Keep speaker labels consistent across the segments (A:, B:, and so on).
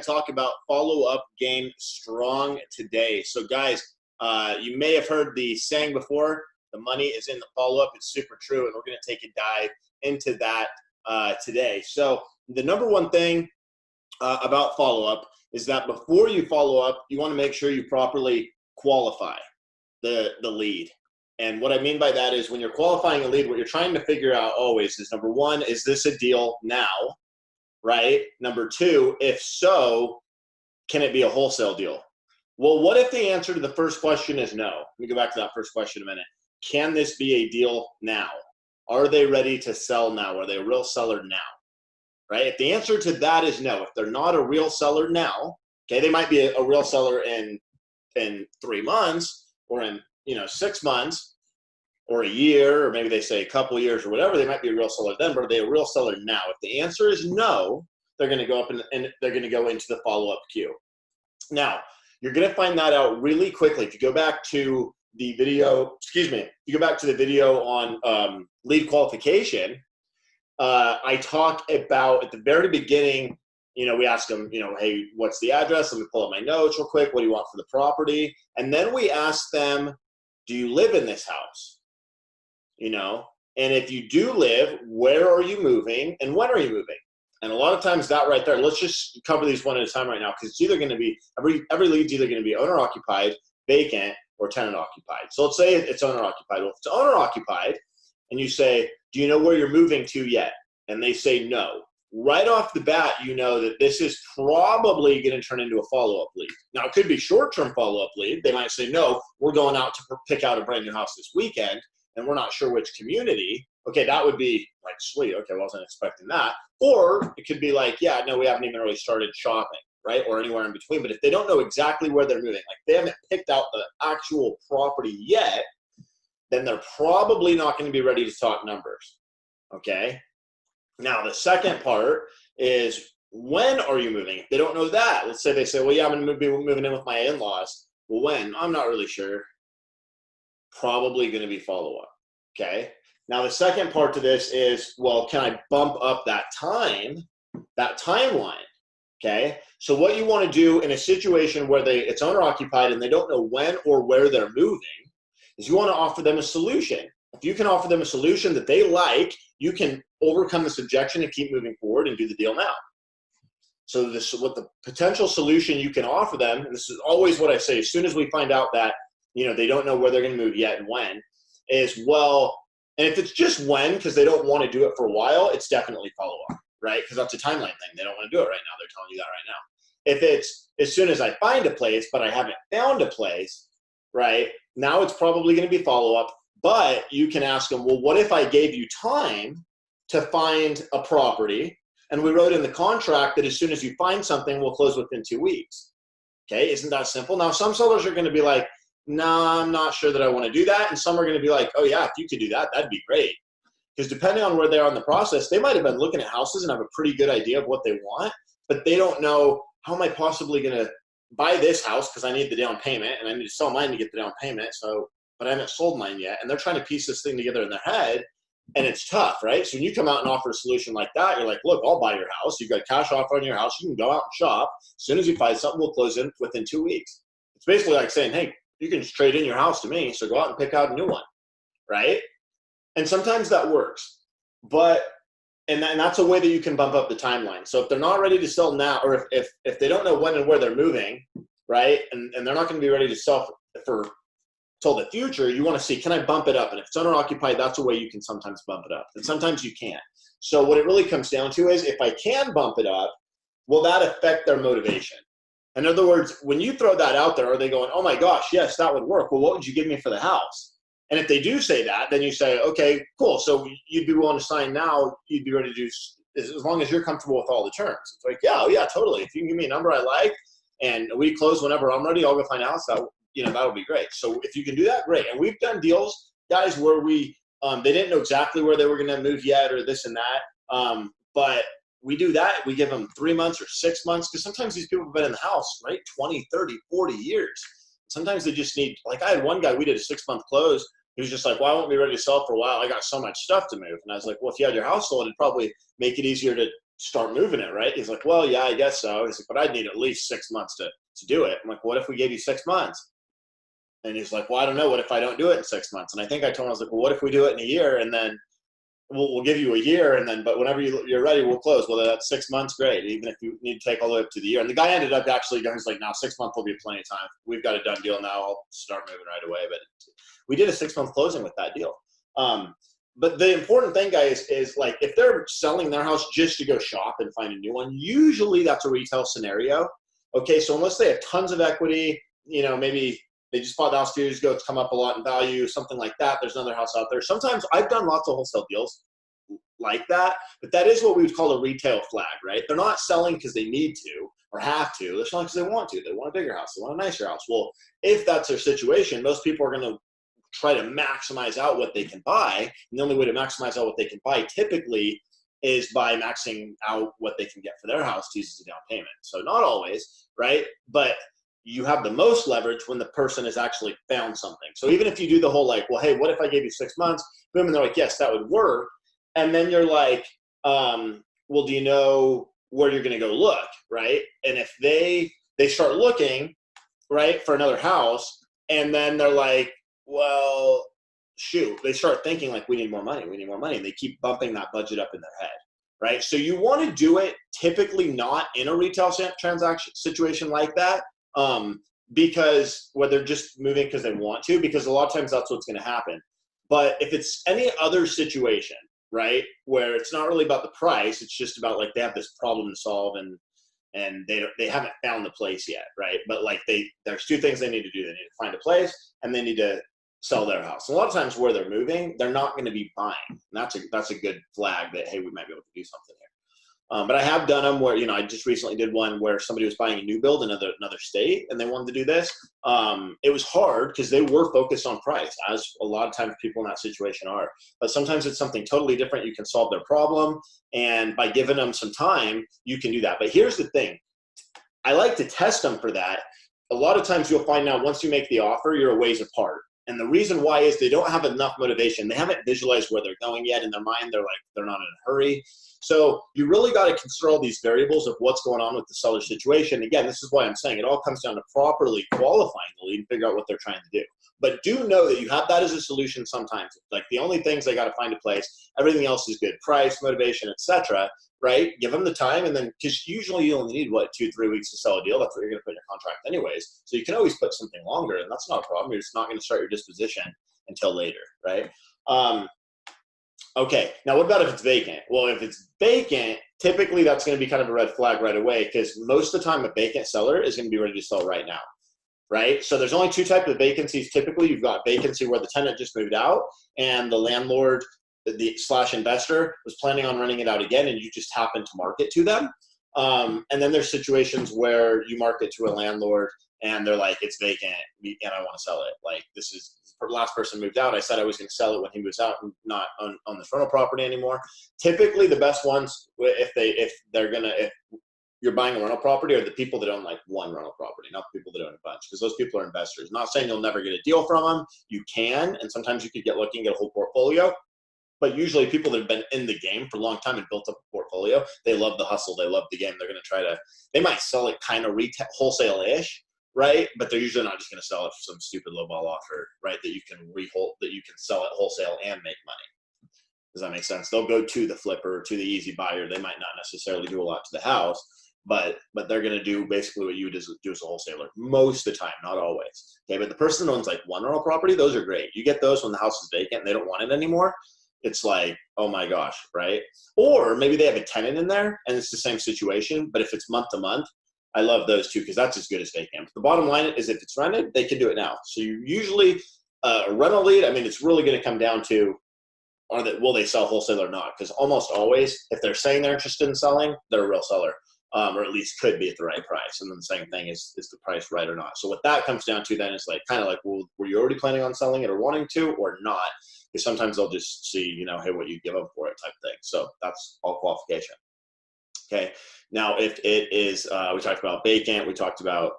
A: talk about follow-up game strong today. So guys, you may have heard the saying before, the money is in the follow-up. It's super true, and we're going to take a dive into that today. So the number one thing about follow-up is that before you follow up, you want to make sure you properly qualify the lead. And what I mean by that is when you're qualifying a lead, what you're trying to figure out always is, number one, is this a deal now, right? Number two, if so, can it be a wholesale deal? Well, what if the answer to the first question is no? Let me go back to that first question a minute. Can this be a deal now? Are they ready to sell now? Are they a real seller now? Right? If the answer to that is no, if they're not a real seller now, okay, they might be a real seller in 3 months or in 6 months or a year, or maybe they say a couple years or whatever, they might be a real seller then, but are they a real seller now? If the answer is no, they're going to go up and they're going to go into the follow-up queue. Now, you're going to find that out really quickly. If you go back to the video, on lead qualification, I talk about at the very beginning, we ask them, hey, what's the address? Let me pull up my notes real quick. What do you want for the property? And then we ask them, do you live in this house? And if you do live, where are you moving and when are you moving? And a lot of times that right there, let's just cover these one at a time right now, because it's either going to be, every lead's either going to be owner occupied, vacant, or tenant occupied. So let's say it's owner occupied. Well, if it's owner occupied and you say, do you know where you're moving to yet? And they say no. Right off the bat, you know that this is probably going to turn into a follow-up lead. Now, it could be short-term follow-up lead. They might say, no, we're going out to pick out a brand new house this weekend, and we're not sure which community. Okay, that would be like, sweet, okay, well, I wasn't expecting that. Or it could be like, yeah, no, we haven't even really started shopping, right? Or anywhere in between. But if they don't know exactly where they're moving, like they haven't picked out the actual property yet, then they're probably not going to be ready to talk numbers, okay? Now, the second part is, when are you moving? If they don't know that, let's say they say, well, yeah, I'm going to be moving in with my in-laws. Well, when? I'm not really sure. Probably going to be follow-up, okay? Now, the second part to this is, well, can I bump up that timeline, okay? So what you want to do in a situation where it's owner-occupied and they don't know when or where they're moving is you want to offer them a solution. If you can offer them a solution that they like, you can overcome this objection and keep moving forward and do the deal now. So this is what the potential solution you can offer them, and this is always what I say, as soon as we find out that they don't know where they're going to move yet and when, is, well, and if it's just when, because they don't want to do it for a while, it's definitely follow-up, right? Because that's a timeline thing. They don't want to do it right now. They're telling you that right now. If it's as soon as I find a place, but I haven't found a place, right? Now it's probably going to be follow-up, but you can ask them, well, what if I gave you time to find a property, and we wrote in the contract that as soon as you find something, we'll close within 2 weeks? Okay, isn't that simple? Now, some sellers are going to be like, no, I'm not sure that I want to do that. And some are going to be like, oh yeah, if you could do that, that'd be great. Because depending on where they are in the process, they might have been looking at houses and have a pretty good idea of what they want, but they don't know, how am I possibly going to buy this house because I need the down payment and I need to sell mine to get the down payment. But I haven't sold mine yet. And they're trying to piece this thing together in their head, and it's tough, right? So when you come out and offer a solution like that, you're like, look, I'll buy your house. You've got cash offer on your house. You can go out and shop. As soon as you find something, we'll close in within 2 weeks. It's basically like saying, hey, you can just trade in your house to me, so go out and pick out a new one, right? And sometimes that works, and that's a way that you can bump up the timeline. So if they're not ready to sell now, or if they don't know when and where they're moving, right, and they're not going to be ready to sell for till the future, you want to see, can I bump it up? And if it's owner occupied, that's a way you can sometimes bump it up, and sometimes you can't. So what it really comes down to is, if I can bump it up, will that affect their motivation? In other words, when you throw that out there, are they going, oh my gosh, yes, that would work. Well, what would you give me for the house? And if they do say that, then you say, okay, cool. So you'd be willing to sign now. You'd be ready to do, as long as you're comfortable with all the terms. It's like, yeah, oh yeah, totally. If you can give me a number I like and we close whenever I'm ready, I'll go find a house. That would be great. So if you can do that, great. And we've done deals, guys, where they didn't know exactly where they were going to move yet or this and that. But we do that. We give them 3 months or 6 months, because sometimes these people have been in the house, right, 20, 30, 40 years. Sometimes they just need, like I had one guy, we did a 6-month close. He was just like, well, I won't be ready to sell for a while. I got so much stuff to move. And I was like, well, if you had your house sold, it'd probably make it easier to start moving it, right? He's like, well, yeah, I guess so. He's like, but I'd need at least 6 months to do it. I'm like, what if we gave you 6 months? And he's like, well, I don't know. What if I don't do it in 6 months? And I think I told him, I was like, well, what if we do it in a year, and then we'll give you a year, and then, but whenever you're ready, we'll close. Well, that's 6 months, great. Even if you need to take all the way up to the year. And the guy ended up actually going, he's like, now 6 months will be plenty of time. We've got a done deal now. I'll start moving right away. But we did a 6 month closing with that deal. But the important thing, guys, is like, if they're selling their house just to go shop and find a new one, usually that's a retail scenario. Okay, so unless they have tons of equity, maybe they just bought the house 2 years ago, it's come up a lot in value, something like that. There's another house out there. Sometimes I've done lots of wholesale deals like that, but that is what we would call a retail flag, right? They're not selling because they need to or have to. They're selling because they want to. They want a bigger house. They want a nicer house. Well, if that's their situation, most people are going to try to maximize out what they can buy. And the only way to maximize out what they can buy typically is by maxing out what they can get for their house to use as a down payment. So not always, right? But you have the most leverage when the person has actually found something. So even if you do the whole like, well, hey, what if I gave you 6 months? Boom, and they're like, yes, that would work. And then you're like, well, do you know where you're going to go look, right? And if they start looking, right, for another house, and then they're like, well, shoot, they start thinking like, we need more money, and they keep bumping that budget up in their head, right? So you want to do it typically not in a retail transaction situation like that, because where they're just moving because they want to, because a lot of times that's what's going to happen. But if it's any other situation, right, where it's not really about the price, it's just about like they have this problem to solve, and they haven't found the place yet, right? But like there's 2 things they need to do. They need to find a place, and they need to sell their house. A lot of times where they're moving, they're not going to be buying. And that's a good flag that, hey, we might be able to do something here. But I have done them where, I just recently did one where somebody was buying a new build in another state, and they wanted to do this. It was hard because they were focused on price, as a lot of times people in that situation are. But sometimes it's something totally different. You can solve their problem, and by giving them some time, you can do that. But here's the thing. I like to test them for that. A lot of times you'll find out once you make the offer, you're a ways apart. And the reason why is they don't have enough motivation. They haven't visualized where they're going yet. In their mind, they're not in a hurry. So you really got to consider all these variables of what's going on with the seller situation. Again, this is why I'm saying it all comes down to properly qualifying the lead and figure out what they're trying to do. But do know that you have that as a solution sometimes. Like the only things they got to find a place, everything else is good. Price, motivation, etc. Right? Give them the time, and then, because usually you only need 2-3 weeks to sell a deal. That's what you're going to put in your contract anyways. So you can always put something longer, and that's not a problem. You're just not going to start your disposition until later, right? Okay, now what about if it's vacant? Well, if it's vacant, typically that's going to be kind of a red flag right away, because most of the time a vacant seller is going to be ready to sell right now, right? So there's only 2 types of vacancies. Typically, you've got vacancy where the tenant just moved out and the landlord / investor was planning on renting it out again, and you just happen to market to them. And then there's situations where you market to a landlord and they're like, it's vacant and I want to sell it. Like, this is the last person moved out. I said I was going to sell it when he was out and not on this rental property anymore. Typically the best ones, if you're buying a rental property, are the people that own like one rental property, not the people that own a bunch, because those people are investors. I'm not saying you'll never get a deal from them. You can, and sometimes you could get lucky and get a whole portfolio. But usually people that have been in the game for a long time and built up a portfolio, they love the hustle. They love the game. They're going to they might sell it kind of wholesale-ish, right? But they're usually not just going to sell it for some stupid lowball offer, right? That you can sell it wholesale and make money. Does that make sense? They'll go to the flipper, to the easy buyer. They might not necessarily do a lot to the house, but they're going to do basically what you do as a wholesaler most of the time, not always. Okay, but the person that owns like one rental property, those are great. You get those when the house is vacant and they don't want it anymore. It's like, oh my gosh, right? Or maybe they have a tenant in there and it's the same situation, but if it's month to month, I love those too, because that's as good as they can. But the bottom line is if it's rented, they can do it now. So you usually, a rental lead, it's really going to come down to, will they sell wholesale or not? Because almost always, if they're saying they're interested in selling, they're a real seller, or at least could be at the right price. And then the same thing is the price right or not? So what that comes down to then is like, kind of like, well, were you already planning on selling it or wanting to or not? Because sometimes they'll just see, hey, what you give them for it type thing. So that's all qualification. Okay. Now, if it is, we talked about vacant, we talked about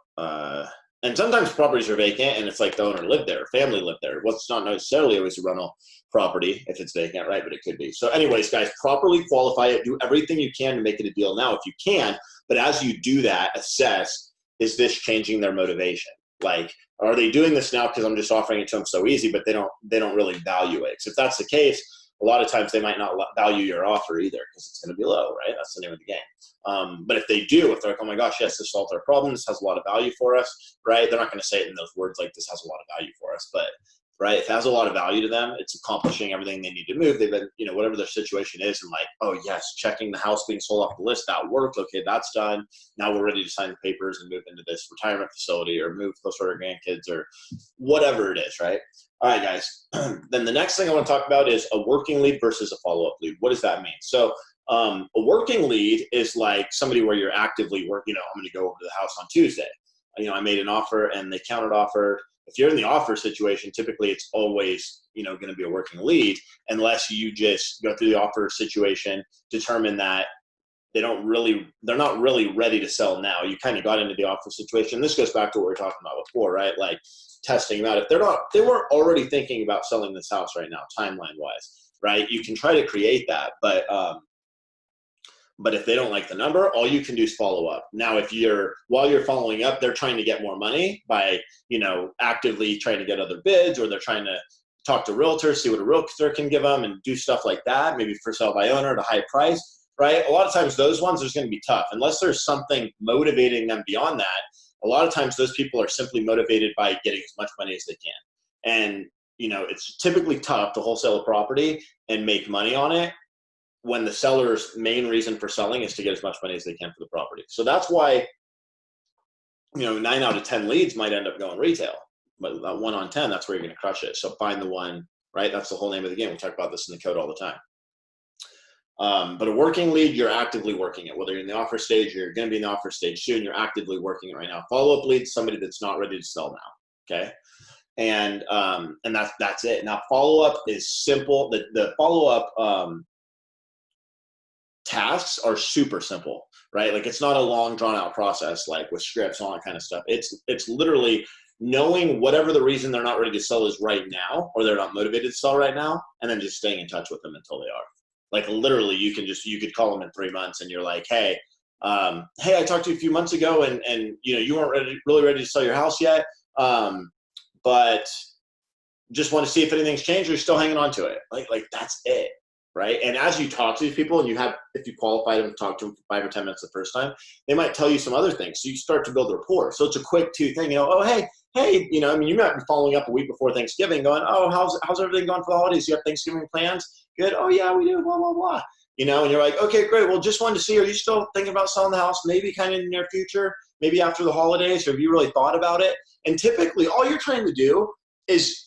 A: And sometimes properties are vacant and it's like the owner lived there, family lived there. Well, it's not necessarily always a rental property if it's vacant, right? But it could be. So anyways, guys, properly qualify it. Do everything you can to make it a deal now if you can. But as you do that, assess, is this changing their motivation? Like, are they doing this now because I'm just offering it to them so easy, but they don't really value it? Because if that's the case, a lot of times they might not value your offer either because it's going to be low, right? That's the name of the game. But if they do, if they're like, oh my gosh, yes, this solves our problem, this has a lot of value for us, right? They're not going to say it in those words like this has a lot of value for us, but right, if it has a lot of value to them, it's accomplishing everything they need to move. They've been, whatever their situation is, and like, oh yes, checking the house being sold off the list, that worked. Okay, that's done. Now we're ready to sign the papers and move into this retirement facility or move closer to our grandkids or whatever it is, right? All right, guys. Then the next thing I want to talk about is a working lead versus a follow-up lead. What does that mean? So a working lead is like somebody where you're actively working. I'm going to go over to the house on Tuesday. I made an offer and they countered offered. If you're in the offer situation, typically it's always, going to be a working lead unless you just go through the offer situation, determine that they're not really ready to sell now. You kind of got into the offer situation. This goes back to what we were talking about before, right? Like testing them out. If they weren't already thinking about selling this house right now, timeline wise, right? You can try to create that, but if they don't like the number, all you can do is follow up. Now, while you're following up, they're trying to get more money by, actively trying to get other bids, or they're trying to talk to realtors, see what a realtor can give them and do stuff like that, maybe for sale by owner at a high price, right? A lot of times those ones are going to be tough unless there's something motivating them beyond that. A lot of times those people are simply motivated by getting as much money as they can. And, it's typically tough to wholesale a property and make money on it when the seller's main reason for selling is to get as much money as they can for the property. So that's why, 9 out of 10 leads might end up going retail, but that 1 on 10, that's where you're going to crush it. So find the one, right? That's the whole name of the game. We talk about this in the code all the time. But a working lead, you're actively working it. Whether you're in the offer stage, you're going to be in the offer stage soon, you're actively working it right now. Follow-up lead, somebody that's not ready to sell now. Okay. And that's it. Now follow-up is simple. The follow-up, tasks are super simple, right? Like it's not a long drawn out process, like with scripts and all that kind of stuff. It's literally knowing whatever the reason they're not ready to sell is right now, or they're not motivated to sell right now, and then just staying in touch with them until they are. Like literally you could call them in 3 months and you're like, hey, I talked to you a few months ago and you weren't really ready to sell your house yet. But just want to see if anything's changed or you're still hanging on to it. Like that's it. Right. And as you talk to these people and if you qualify them to talk to them for 5 or 10 minutes the first time, they might tell you some other things. So you start to build rapport. So it's a quick thing, oh, hey, you might be following up a week before Thanksgiving going, oh, how's everything going for the holidays? You have Thanksgiving plans? Good. Oh yeah, we do. Blah, blah, blah. And you're like, okay, great. Well, just wanted to see, are you still thinking about selling the house? Maybe kind of in the near future, maybe after the holidays, or have you really thought about it? And typically all you're trying to do is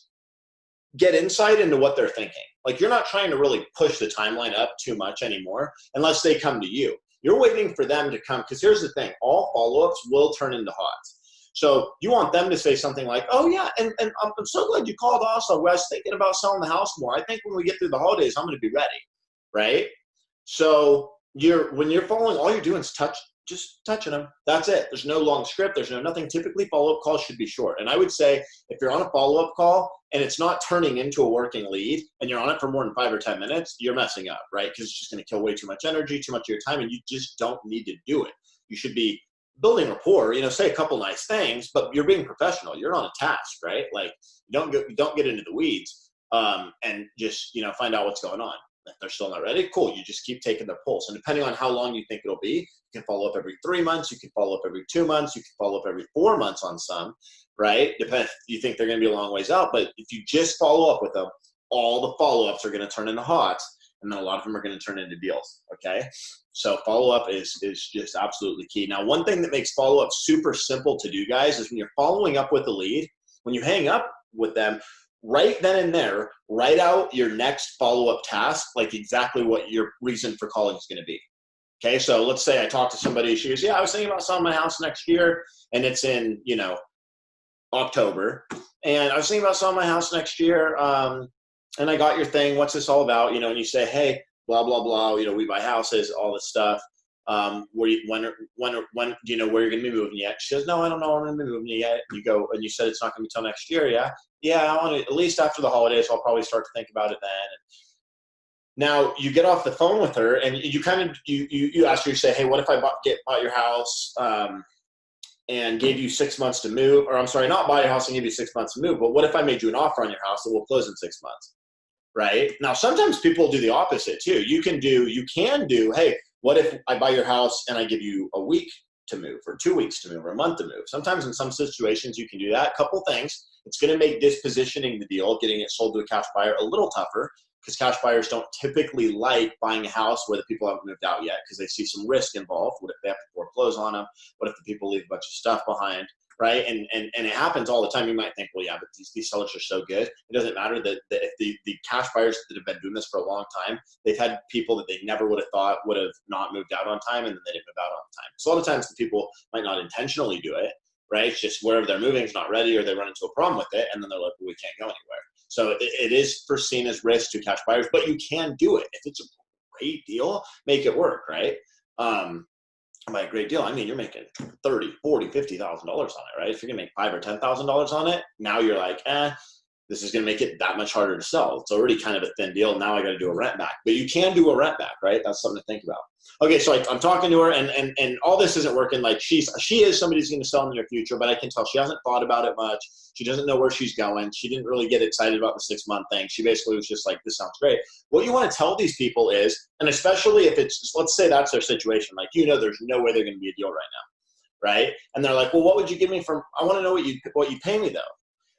A: get insight into what they're thinking. Like you're not trying to really push the timeline up too much anymore unless they come to you. You're waiting for them to come, because here's the thing, all follow-ups will turn into hots. So you want them to say something like, oh yeah, and I'm so glad you called also. I was thinking about selling the house more. I think when we get through the holidays, I'm going to be ready, right? So when you're following, all you're doing is just touching them. That's it. There's no long script. There's nothing. Typically, follow-up calls should be short. And I would say if you're on a follow-up call and it's not turning into a working lead and you're on it for more than 5 or 10 minutes, you're messing up, right? Because it's just going to kill way too much energy, too much of your time, and you just don't need to do it. You should be building rapport, say a couple nice things, but you're being professional. You're on a task, right? Like don't get into the weeds and just, find out what's going on. If they're still not ready, cool. You just keep taking their pulse. And depending on how long you think it'll be, you can follow up every 3 months. You can follow up every 2 months. You can follow up every 4 months on some, right? Depends. You think they're going to be a long ways out. But if you just follow up with them, all the follow-ups are going to turn into hots. And then a lot of them are going to turn into deals, okay? So follow-up is just absolutely key. Now, one thing that makes follow-up super simple to do, guys, is when you're following up with a lead, when you hang up with them, right then and there, write out your next follow-up task, like exactly what your reason for calling is going to be. Okay, so let's say I talked to somebody, she goes, yeah, I was thinking about selling my house next year, and it's in, October, and I was thinking about selling my house next year, and I got your thing, what's this all about, and you say, hey, blah, blah, blah, we buy houses, all this stuff, when do you know where you're going to be moving yet? She goes, no, I don't know where I'm going to be moving yet. You go, and you said it's not going to be till next year. Yeah. Yeah. I want to, at least after the holidays, I'll probably start to think about it then. Now you get off the phone with her and you kind of, you ask her, you say, hey, what if I bought your house, and gave you 6 months to move, or I'm sorry, not buy your house and give you 6 months to move, but what if I made you an offer on your house that will close in 6 months? Right? Now, sometimes people do the opposite too. You can do, hey, what if I buy your house and I give you a week to move, or 2 weeks to move, or a month to move? Sometimes in some situations you can do that. Couple things. It's going to make dispositioning the deal, getting it sold to a cash buyer, a little tougher, because cash buyers don't typically like buying a house where the people haven't moved out yet, because they see some risk involved. What if they have to foreclose on them? What if the people leave a bunch of stuff behind? Right? And it happens all the time. You might think, well, yeah, but these sellers are so good. It doesn't matter that if the cash buyers that have been doing this for a long time, they've had people that they never would have thought would have not moved out on time, and then they didn't move out on time. So a lot of times the people might not intentionally do it, right? It's just wherever they're moving is not ready, or they run into a problem with it, and then they're like, well, we can't go anywhere. So it is seen as risk to cash buyers, but you can do it. If it's a great deal, make it work, right? By a great deal, I mean you're making $30,000, $40,000, $50,000 on it, right? If you're gonna make $5,000 or $10,000 on it, now you're like, this is gonna make it that much harder to sell. It's already kind of a thin deal. Now I got to do a rent back, but you can do a rent back, right? That's something to think about. Okay, so I'm talking to her, and all this isn't working. Like she is somebody who's going to sell in the near future, but I can tell she hasn't thought about it much. She doesn't know where she's going. She didn't really get excited about the 6 month thing. She basically was just like, this sounds great. What you want to tell these people is, and especially if it's, let's say that's their situation, like, there's no way they're going to be a deal right now, right? And they're like, well, what would you give me I want to know what you pay me though.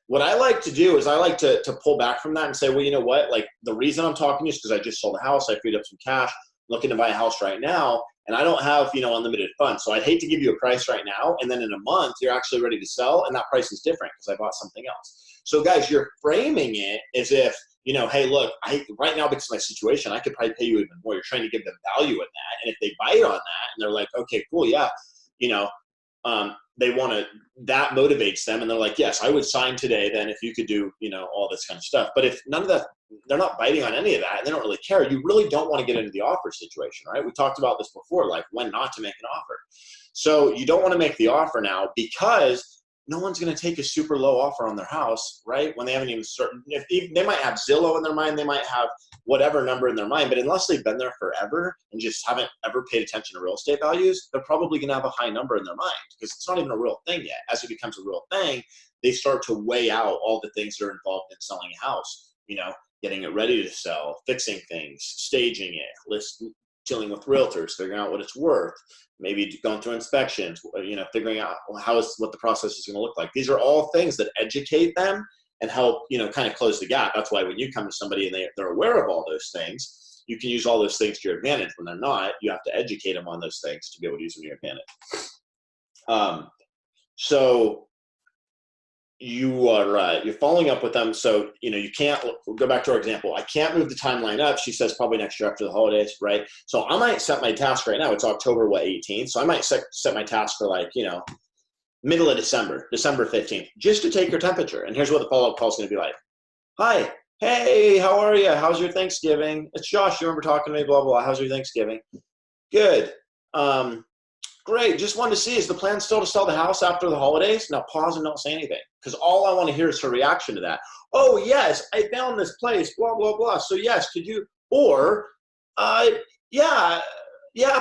A: What I like to do is I like to pull back from that and say, well, you know what? Like the reason I'm talking to you is because I just sold a house. I freed up some cash, looking to buy a house right now, and I don't have, unlimited funds. So I'd hate to give you a price right now, and then in a month you're actually ready to sell, and that price is different because I bought something else. So guys, you're framing it as if, hey, look, right now because of my situation, I could probably pay you even more. You're trying to give them value in that, and if they bite on that and they're like, okay, cool, yeah, they want to, that motivates them, and they're like, yes, I would sign today then if you could do, all this kind of stuff. But if none of that, they're not biting on any of that, and they don't really care, you really don't want to get into the offer situation, right? We talked about this before, like when not to make an offer. So you don't want to make the offer now, because no one's going to take a super low offer on their house, right? When they haven't even started. They might have Zillow in their mind, they might have whatever number in their mind, but unless they've been there forever and just haven't ever paid attention to real estate values, they're probably going to have a high number in their mind, because it's not even a real thing yet. As it becomes a real thing, they start to weigh out all the things that are involved in selling a house, getting it ready to sell, fixing things, staging it, dealing with realtors, figuring out what it's worth, maybe going through inspections, figuring out what the process is going to look like. These are all things that educate them and help, kind of close the gap. That's why when you come to somebody and they're aware of all those things, you can use all those things to your advantage. When they're not, you have to educate them on those things to be able to use them to your advantage. So you're following up with them. So, you can't, go back to our example. I can't move the timeline up. She says probably next year after the holidays, right? So I might set my task right now. It's October 18th. So I might set my task for middle of December 15th, just to take your temperature. And here's what the follow-up call is going to be like. Hi, hey, how are you? How's your Thanksgiving? It's Josh. You remember talking to me, blah, blah, blah. How's your Thanksgiving? Good. Great. Just wanted to see, is the plan still to sell the house after the holidays? Now pause and don't say anything, because all I want to hear is her reaction to that. Oh, yes, I found this place, blah, blah, blah. So yes, could you, or, yeah,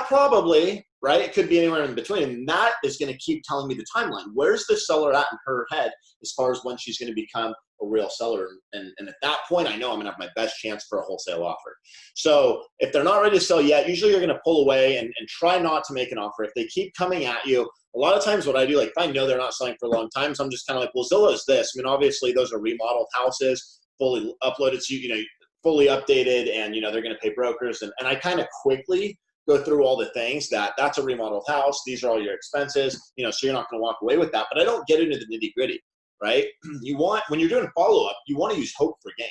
A: probably, right? It could be anywhere in between. And that is going to keep telling me the timeline. Where's the seller at in her head as far as when she's going to become a real seller? And at that point, I know I'm going to have my best chance for a wholesale offer. So if they're not ready to sell yet, usually you're going to pull away and try not to make an offer. If they keep coming at you, a lot of times what I do, like if I know they're not selling for a long time, so I'm just kind of like, well, Zillow is this. I mean, obviously those are remodeled houses, fully uploaded, so fully updated, and they're going to pay brokers. And I kind of quickly go through all the things that's a remodeled house. These are all your expenses, so you're not going to walk away with that. But I don't get into the nitty gritty, right? When you're doing a follow-up, you want to use hope for gain.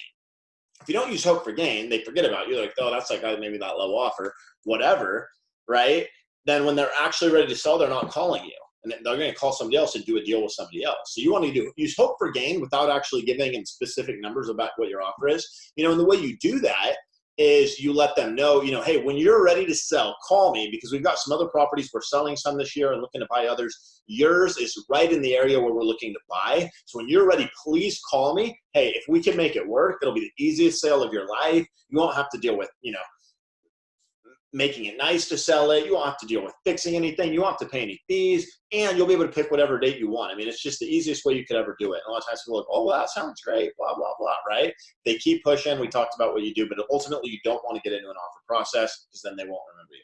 A: If you don't use hope for gain, they forget about you. They're like, oh, that's like maybe that low offer, whatever, right? Then when they're actually ready to sell, they're not calling you. And they're going to call somebody else and do a deal with somebody else. So you want to use hope for gain without actually giving them specific numbers about what your offer is. And the way you do that is you let them know, hey, when you're ready to sell, call me, because we've got some other properties. We're selling some this year and looking to buy others. Yours is right in the area where we're looking to buy. So when you're ready, please call me. Hey, if we can make it work, it'll be the easiest sale of your life. You won't have to deal with, making it nice to sell it. You won't have to deal with fixing anything. You won't have to pay any fees, and you'll be able to pick whatever date you want. I mean, it's just the easiest way you could ever do it. And a lot of times people are like, oh, well, that sounds great, blah, blah, blah, right? They keep pushing. We talked about what you do, but ultimately you don't want to get into an offer process, because then they won't remember you.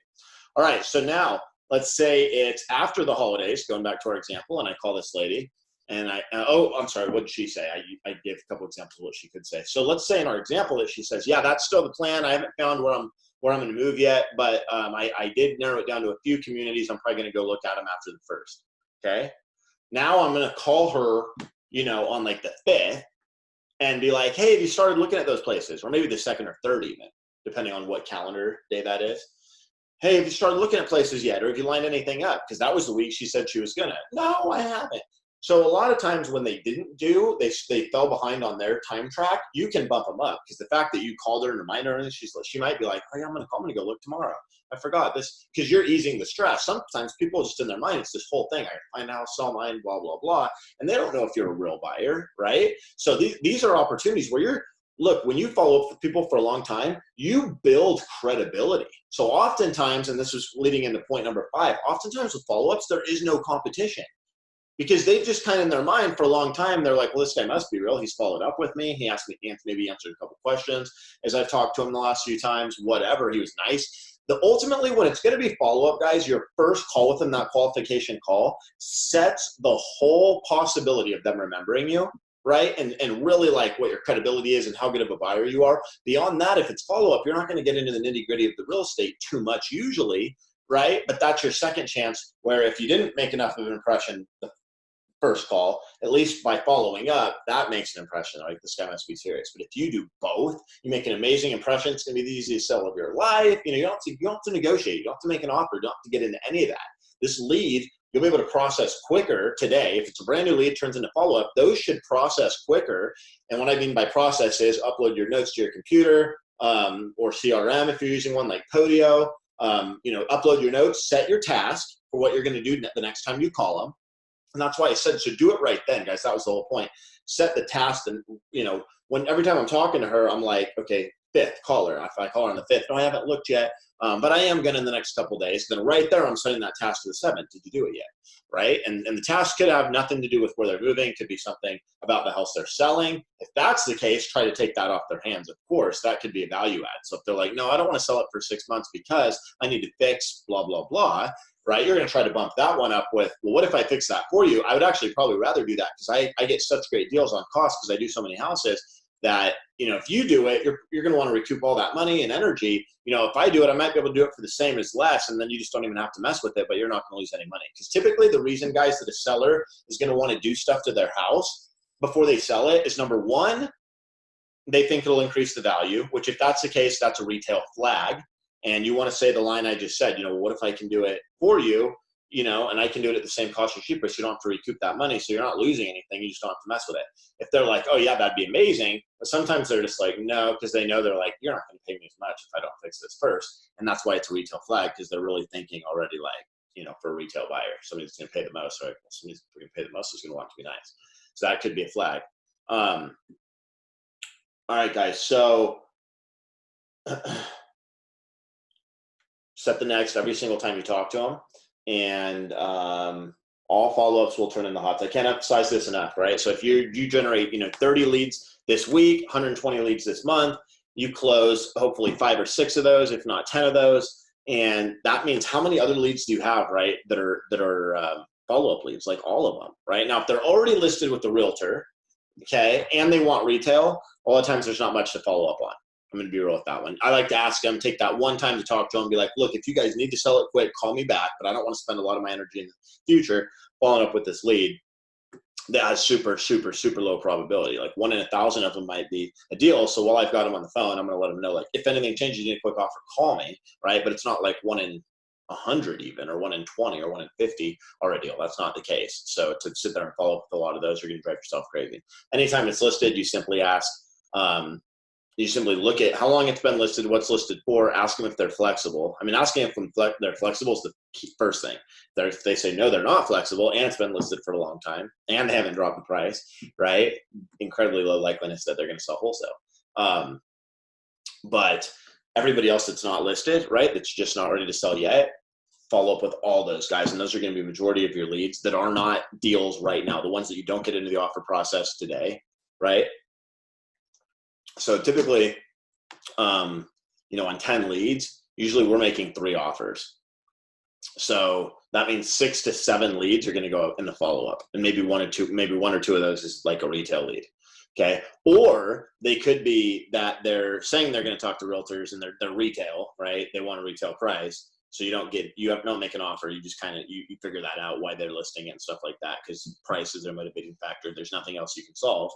A: All right, so now let's say it's after the holidays, going back to our example, and I call this lady, and I'm sorry, what did she say? I gave a couple examples of what she could say. So let's say in our example that she says, yeah, that's still the plan. I haven't found where I'm going to move yet, but I did narrow it down to a few communities. I'm probably going to go look at them after the 1st. Okay. Now I'm going to call her, on like the 5th, and be like, hey, have you started looking at those places? Or maybe the 2nd or 3rd even, depending on what calendar day that is. Hey, have you started looking at places yet? Or have you lined anything up? Because that was the week she said she was going to. No, I haven't. So a lot of times when they didn't do, they fell behind on their time track, you can bump them up, because the fact that you called her and reminded her, and she might be like, hey, I'm going to go look tomorrow. I forgot this, because you're easing the stress. Sometimes people just in their mind, it's this whole thing. I find out, sell mine, blah, blah, blah. And they don't know if you're a real buyer, right? So these are opportunities where look, when you follow up with people for a long time, you build credibility. So oftentimes, and this is leading into point number 5, oftentimes with follow-ups, there is no competition. Because they've just kind of in their mind for a long time, they're like, well, this guy must be real. He's followed up with me. He asked me, maybe answered a couple questions as I've talked to him the last few times, whatever. He was nice. Ultimately, when it's going to be follow-up, guys, your first call with them, that qualification call, sets the whole possibility of them remembering you, right? And really like what your credibility is and how good of a buyer you are. Beyond that, if it's follow-up, you're not going to get into the nitty-gritty of the real estate too much usually, right? But that's your second chance, where if you didn't make enough of an impression the first call, at least by following up, that makes an impression. Like, this guy must be serious. But if you do both, you make an amazing impression. It's going to be the easiest sell of your life. You don't have to negotiate. You don't have to make an offer. You don't have to get into any of that. This lead, you'll be able to process quicker today. If it's a brand new lead, turns into follow-up, those should process quicker. And what I mean by process is upload your notes to your computer, or CRM if you're using one like Podio. Upload your notes, set your task for what you're going to do the next time you call them. And that's why I said, so do it right then, guys. That was the whole point. Set the task. And, every time I'm talking to her, I'm like, okay, 5th, call her. If I call her on the 5th, no, I haven't looked yet, but I am going to in the next couple of days. Then right there, I'm setting that task to the 7th. Did you do it yet? Right? And the task could have nothing to do with where they're moving. Could be something about the house they're selling. If that's the case, try to take that off their hands. Of course, that could be a value add. So if they're like, no, I don't want to sell it for 6 months because I need to fix blah, blah, blah, right? You're going to try to bump that one up with, well, what if I fix that for you? I would actually probably rather do that, because I get such great deals on cost because I do so many houses that, if you do it, you're going to want to recoup all that money and energy. If I do it, I might be able to do it for the same as less, and then you just don't even have to mess with it, but you're not going to lose any money. Because typically the reason, guys, that a seller is going to want to do stuff to their house before they sell it is, number one, they think it'll increase the value, which if that's the case, that's a retail flag. And you want to say the line I just said, what if I can do it for you, and I can do it at the same cost or cheaper, so you don't have to recoup that money, so you're not losing anything, you just don't have to mess with it. If they're like, oh yeah, that'd be amazing, but sometimes they're just like, no, because they know, they're like, you're not going to pay me as much if I don't fix this first. And that's why it's a retail flag, because they're really thinking already like, for a retail buyer, somebody's going to pay the most, right? Well, somebody's going to pay the most is going to want it to be nice. So that could be a flag. All right, guys, so set the next every single time you talk to them, and all follow-ups will turn into hots. I can't emphasize this enough, right? So if you generate 30 leads this week, 120 leads this month, you close hopefully 5 or 6 of those, if not 10 of those, and that means how many other leads do you have, right, that are follow-up leads? Like all of them, right? Now if they're already listed with the realtor, okay, and they want retail, a lot of times there's not much to follow up on. I'm going to be real with that one. I like to ask them, take that one time to talk to them, be like, look, if you guys need to sell it quick, call me back, but I don't want to spend a lot of my energy in the future following up with this lead that has super, super, super low probability. Like 1 in 1,000 of them might be a deal. So while I've got them on the phone, I'm going to let them know, like, if anything changes, you need a quick offer, call me, right? But it's not like 1 in 100 even, or 1 in 20 or 1 in 50 are a deal. That's not the case. So to sit there and follow up with a lot of those, you're going to drive yourself crazy. Anytime it's listed, you simply ask, You simply look at how long it's been listed, what's listed for, ask them if they're flexible. I mean, asking if they're flexible is the first thing. If they say no, they're not flexible, and it's been listed for a long time, and they haven't dropped the price, right? Incredibly low likeliness that they're going to sell wholesale. But everybody else that's not listed, right, that's just not ready to sell yet, follow up with all those guys. And those are going to be the majority of your leads that are not deals right now, the ones that you don't get into the offer process today, right? So typically, on 10 leads, usually we're making 3 offers. So that means 6 to 7 leads are going to go in the follow-up, and maybe one or two of those is like a retail lead. Okay. Or they could be that they're saying they're going to talk to realtors and they're retail, right? They want a retail price. So you don't make an offer. You just kind of, you figure that out, why they're listing it and stuff like that, because price is their motivating factor. There's nothing else you can solve.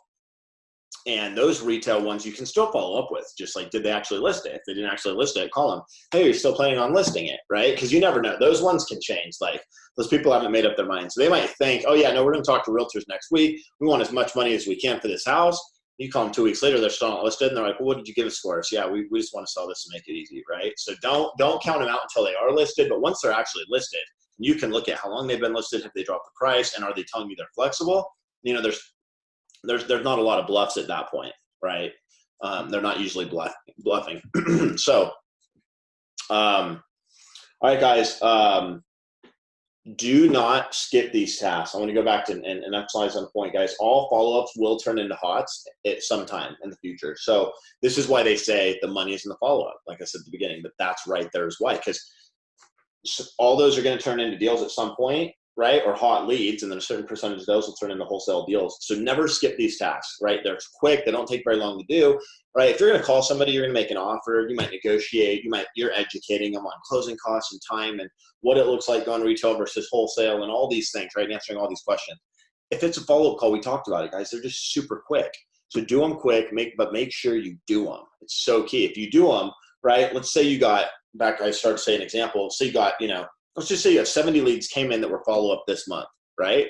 A: And those retail ones you can still follow up with, just like, did they actually list it? If they didn't actually list it, call them. Hey, you're still planning on listing it, right? Because you never know. Those ones can change. Like, those people haven't made up their minds. So they might think, oh yeah, no, we're going to talk to realtors next week. We want as much money as we can for this house. You call them 2 weeks later, they're still not listed, and they're like, well, what did you give us for us? Yeah, we just want to sell this and make it easy, right? So don't count them out until they are listed. But once they're actually listed, you can look at how long they've been listed, have they dropped the price, and are they telling you they're flexible? There's not a lot of bluffs at that point, right? They're not usually bluffing. So, all right, guys, do not skip these tasks. I want to go back to and emphasize on the point, guys. All follow-ups will turn into hots at some time in the future. So this is why they say the money is in the follow-up, like I said at the beginning, but that's right there is why, because all those are going to turn into deals at some point, right? Or hot leads, and then a certain percentage of those will turn into wholesale deals. So never skip these tasks, right? They're quick. They don't take very long to do, right? If you're going to call somebody, you're going to make an offer. You might negotiate. You're educating them on closing costs and time and what it looks like going retail versus wholesale and all these things, right? Answering all these questions. If it's a follow-up call, we talked about it, guys. They're just super quick. So do them quick, but make sure you do them. It's so key. If you do them, right? Let's say you got, back I started to say an example. So you got, let's just say you have 70 leads came in that were follow-up this month, right?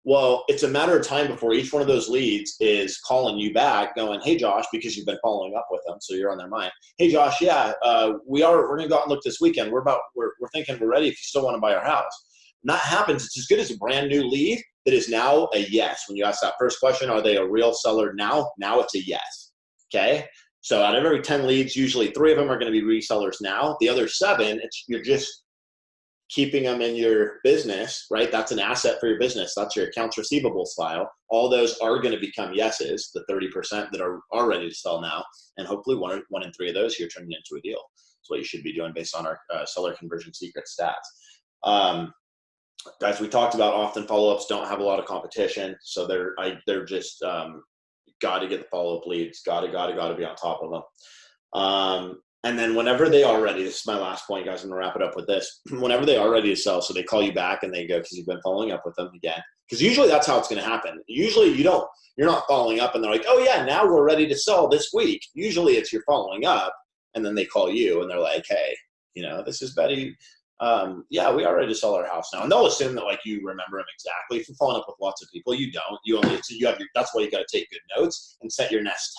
A: Well, it's a matter of time before each one of those leads is calling you back going, hey, Josh, because you've been following up with them, so you're on their mind. Hey, Josh, yeah, we're going to go out and look this weekend. We're thinking we're ready if you still want to buy our house. When that happens, it's as good as a brand new lead that is now a yes. When you ask that first question, are they a real seller now? Now it's a yes, okay? So out of every 10 leads, usually 3 of them are going to be resellers now. The other 7, you're just keeping them in your business, right? That's an asset for your business. That's your accounts receivable file. All those are going to become yeses, the 30% that are ready to sell now. And hopefully one in 3 of those you're turning into a deal. That's what you should be doing based on our seller conversion secret stats. Guys, we talked about often follow-ups don't have a lot of competition. So they're just got to get the follow-up leads, got to be on top of them. And then whenever they are ready, this is my last point, guys, I'm going to wrap it up with this. Whenever they are ready to sell, so they call you back and they go, because you've been following up with them again. Because usually that's how it's going to happen. Usually you're not following up and they're like, oh yeah, now we're ready to sell this week. Usually it's you're following up and then they call you and they're like, hey, this is Betty. Yeah, we are ready to sell our house now. And they'll assume that like you remember them exactly. If you're following up with lots of people, you don't. That's why you got to take good notes and set your next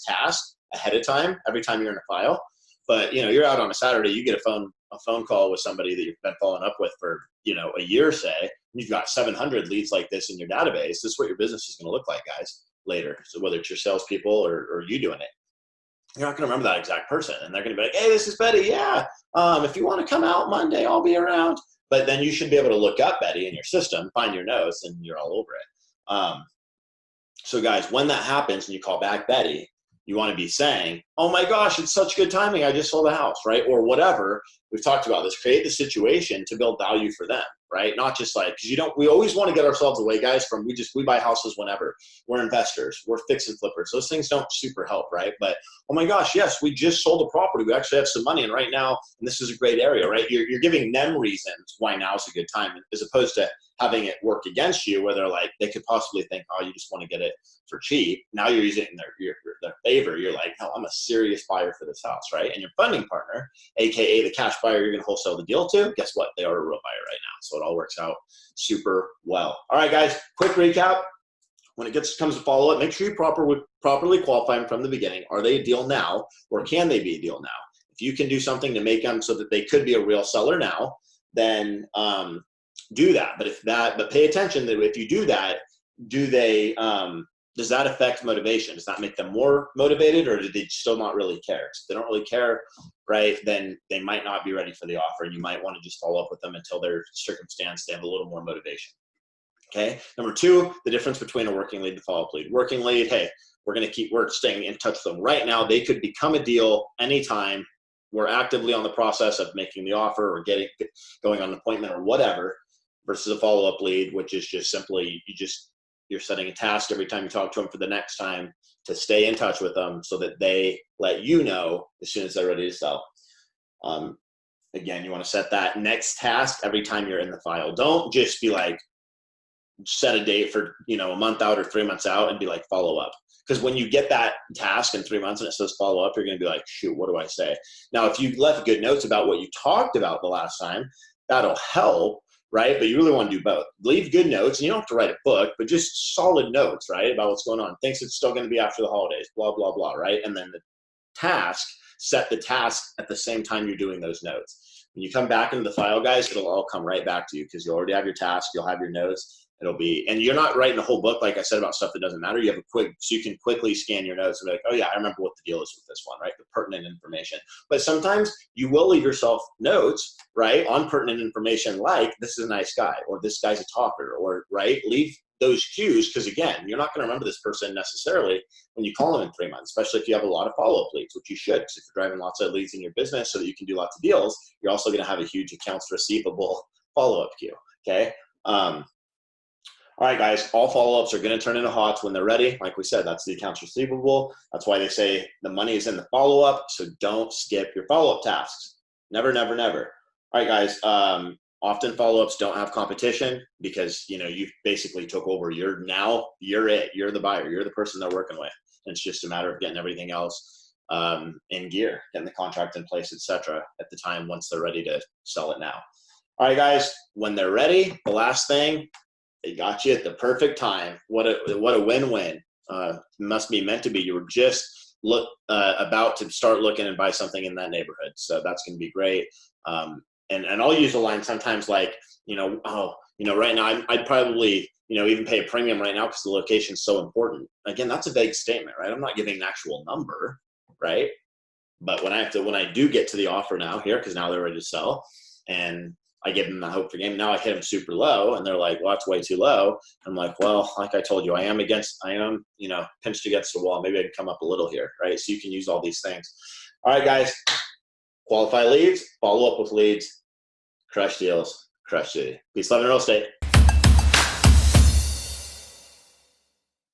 A: task ahead of time, every time you're in a file. But, you're out on a Saturday, you get a phone call with somebody that you've been following up with for, a year, say, and you've got 700 leads like this in your database. This is what your business is going to look like, guys, later. So whether it's your salespeople or you doing it, you're not going to remember that exact person. And they're going to be like, hey, this is Betty. Yeah. If you want to come out Monday, I'll be around. But then you should be able to look up Betty in your system, find your notes, and you're all over it. So guys, when that happens and you call back Betty, you want to be saying, oh my gosh, it's such good timing. I just sold a house, right? Or whatever. We've talked about this. Create the situation to build value for them, right? Not just like, because we always want to get ourselves away, guys, from we buy houses whenever. We're investors. We're fix and flippers. Those things don't super help, right? But, oh my gosh, yes, we just sold a property. We actually have some money. And right now, and this is a great area, right? You're giving them reasons why now is a good time, as opposed to having it work against you where they could possibly think, oh, you just want to get it for cheap. Now you're using it in their favor. You're like, no, I'm a serious buyer for this house, right? And your funding partner, AKA the cash buyer you're going to wholesale the deal to, guess what? They are a real buyer right now. So it all works out super well. All right, guys, quick recap. When it comes to follow up, make sure you properly qualify them from the beginning. Are they a deal now, or can they be a deal now? If you can do something to make them so that they could be a real seller now, then do that. But pay attention that if you do that, does that affect motivation? Does that make them more motivated, or do they still not really care? If they don't really care, right, then they might not be ready for the offer, and you might want to just follow up with them until their circumstance, they have a little more motivation. Okay. Number two, the difference between a working lead and a follow-up lead. Working lead, hey, we're staying in touch with them right now. They could become a deal anytime. We're actively on the process of making the offer or going on an appointment or whatever, versus a follow-up lead, which is just simply you're setting a task every time you talk to them for the next time to stay in touch with them so that they let you know as soon as they're ready to sell. Again, you want to set that next task every time you're in the file. Don't just be like, set a date for, a month out or 3 months out and be like, follow up. Because when you get that task in 3 months and it says follow up, you're going to be like, shoot, what do I say? Now, if you left good notes about what you talked about the last time, that'll help, right? But you really want to do both. Leave good notes, and you don't have to write a book, but just solid notes, right, about what's going on. Thinks it's still going to be after the holidays, blah, blah, blah, right? And then the task, set the task at the same time you're doing those notes. When you come back into the file, guys, it'll all come right back to you because you already have your task, you'll have your notes. And you're not writing a whole book, like I said, about stuff that doesn't matter. You have so you can quickly scan your notes and be like, oh yeah, I remember what the deal is with this one, right? The pertinent information. But sometimes you will leave yourself notes, right, on pertinent information, like this is a nice guy, or this guy's a talker, or right, leave those cues, because again, you're not going to remember this person necessarily when you call them in 3 months, especially if you have a lot of follow-up leads, which you should, because if you're driving lots of leads in your business so that you can do lots of deals, you're also going to have a huge accounts receivable follow-up queue. Okay. All right, guys, all follow-ups are going to turn into HOTS when they're ready. Like we said, that's the accounts receivable. That's why they say the money is in the follow-up, so don't skip your follow-up tasks. Never, never, never. All right, guys, often follow-ups don't have competition because, you basically took over. You're it. You're the buyer. You're the person they're working with. And it's just a matter of getting everything else in gear, getting the contract in place, etc. at the time once they're ready to sell it now. All right, guys, when they're ready, the last thing, they got you at the perfect time. What a win-win. Must be meant to be. You were just about to start looking and buy something in that neighborhood. So that's going to be great. And I'll use a line sometimes like, right now I'd probably, even pay a premium right now because the location is so important. Again, that's a vague statement, right? I'm not giving an actual number, right? But when I do get to the offer now here, because now they're ready to sell, and I give them the hope for game. Now I hit them super low and they're like, well, that's way too low. I'm like, well, like I told you, I am, pinched against the wall. Maybe I can come up a little here, right? So you can use all these things. All right, guys, qualify leads, follow up with leads, crush deals, crush city. Peace, love, and real estate.